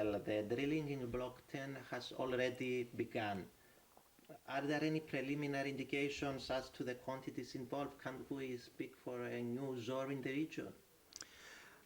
well, the drilling in Block 10 has already begun. Are there any preliminary indications as to the quantities involved? Can we speak for a new zone in the region?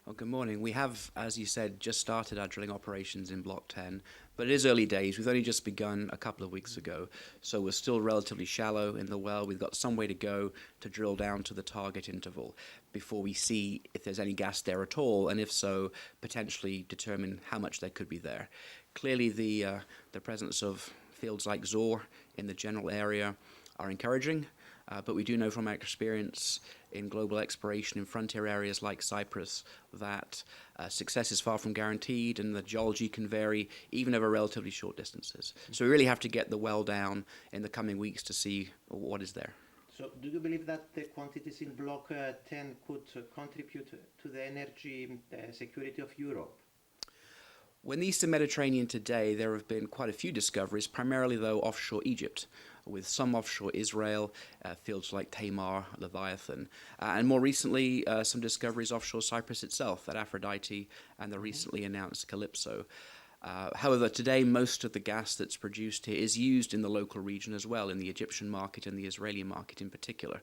Well, good morning. We have, as you said, just started our drilling operations in Block 10, but it is early days. We've only just begun a couple of weeks ago, so we're still relatively shallow in the well. We've got some way to go to drill down to the target interval before we see if there's any gas there at all, and if so, potentially determine how much there could be there. Clearly, the presence of fields like Zohr in the general area are encouraging. But we do know from our experience in global exploration in frontier areas like Cyprus that success is far from guaranteed, and the geology can vary even over relatively short distances. So we really have to get the well down in the coming weeks to see what is there. So do you believe that the quantities in Block 10 could contribute to the energy security of Europe? Well, in the Eastern Mediterranean today, there have been quite a few discoveries, primarily, though, offshore Egypt, with some offshore Israel, fields like Tamar, Leviathan, and more recently, some discoveries offshore Cyprus itself, at Aphrodite and the recently announced Calypso. However, today, most of the gas that's produced here is used in the local region as well, in the Egyptian market and the Israeli market in particular.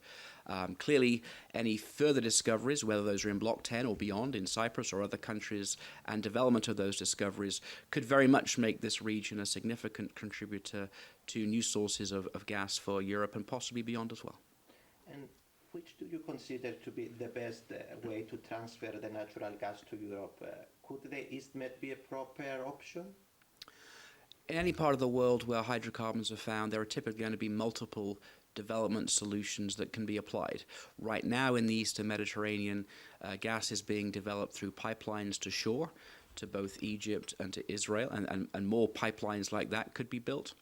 Clearly, any further discoveries, whether those are in Block 10 or beyond, in Cyprus or other countries, and development of those discoveries could very much make this region a significant contributor to new sources of gas for Europe and possibly beyond as well. And which do you consider to be the best way to transfer the natural gas to Europe? Could the East Med be a proper option? In any part of the world where hydrocarbons are found, there are typically going to be multiple development solutions that can be applied. Right now in the Eastern Mediterranean, gas is being developed through pipelines to shore, to both Egypt and to Israel, and more pipelines like that could be built.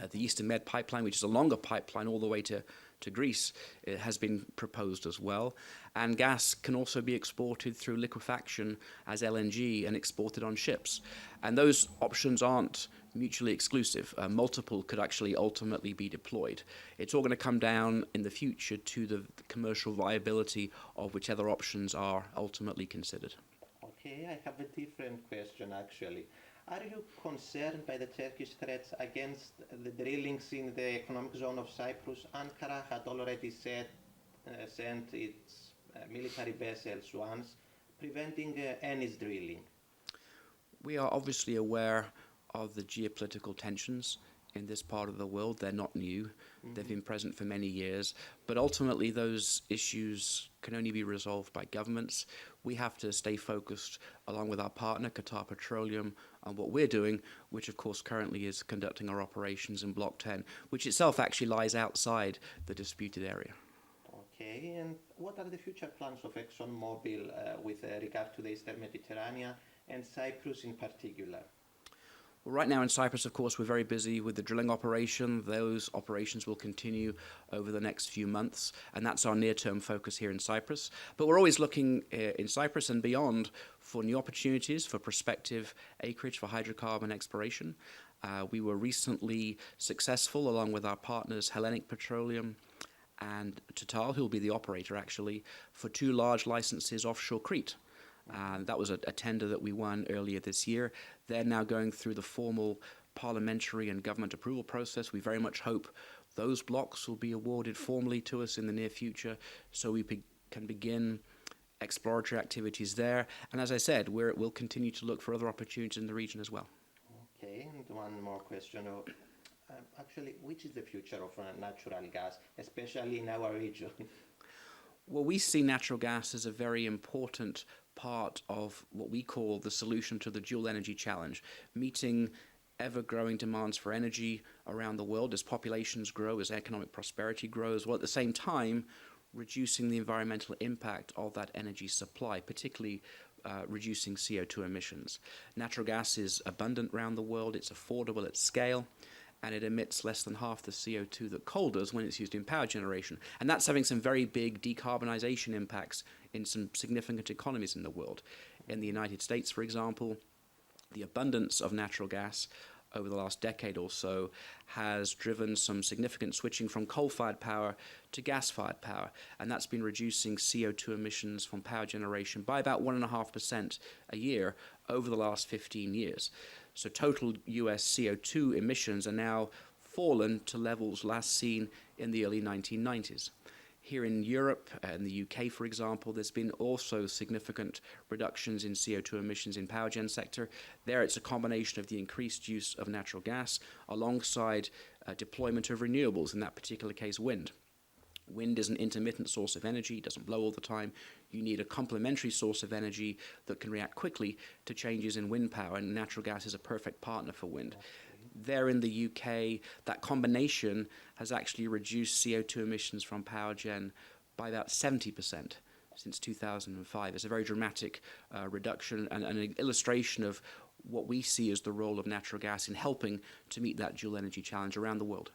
The Eastern Med pipeline, which is a longer pipeline all the way to Greece, it has been proposed as well. And gas can also be exported through liquefaction as LNG and exported on ships. And those options aren't mutually exclusive. Multiple could actually ultimately be deployed. It's all going to come down in the future to the commercial viability of whichever options are ultimately considered. Okay, I have a different question actually. Are you concerned by the Turkish threats against the drillings in the economic zone of Cyprus? Ankara had already sent its military vessels once, preventing any drilling. We are obviously aware of the geopolitical tensions in this part of the world. They're not new. They've been present for many years. But ultimately, those issues can only be resolved by governments. We have to stay focused, along with our partner, Qatar Petroleum, on what we're doing, which, of course, currently is conducting our operations in Block 10, which itself actually lies outside the disputed area. Okay, and what are the future plans of Exxon Mobil with regard to the Eastern Mediterranean and Cyprus in particular? Well, right now in Cyprus, of course, we're very busy with the drilling operation. Those operations will continue over the next few months, and that's our near-term focus here in Cyprus. But we're always looking in Cyprus and beyond for new opportunities for prospective acreage for hydrocarbon exploration. We were recently successful, along with our partners Hellenic Petroleum and Total, who will be the operator actually, for 2 large licenses offshore Crete. That was a tender that we won earlier this year. They're now going through the formal parliamentary and government approval process. We very much hope those blocks will be awarded formally to us in the near future, so we can begin exploratory activities there. And as I said, we'll continue to look for other opportunities in the region as well. Okay, and one more question. Actually, which is the future of natural gas, especially in our region? Well, we see natural gas as a very important part of what we call the solution to the dual energy challenge, meeting ever-growing demands for energy around the world as populations grow, as economic prosperity grows, while at the same time reducing the environmental impact of that energy supply, particularly reducing CO2 emissions. Natural gas is abundant around the world, it's affordable at scale, and it emits less than half the CO2 that coal does when it's used in power generation. And that's having some very big decarbonization impacts in some significant economies in the world. In the United States, for example, the abundance of natural gas over the last decade or so has driven some significant switching from coal-fired power to gas-fired power, and that's been reducing CO2 emissions from power generation by about 1.5% a year over the last 15 years. So total US CO2 emissions are now fallen to levels last seen in the early 1990s. Here in Europe, in the UK, for example, there's been also significant reductions in CO2 emissions in power gen sector. There it's a combination of the increased use of natural gas alongside deployment of renewables, in that particular case wind. Wind is an intermittent source of energy, it doesn't blow all the time. You need a complementary source of energy that can react quickly to changes in wind power, and natural gas is a perfect partner for wind. There in the UK, that combination has actually reduced CO2 emissions from power gen by about 70% since 2005. It's a very dramatic reduction and an illustration of what we see as the role of natural gas in helping to meet that dual energy challenge around the world.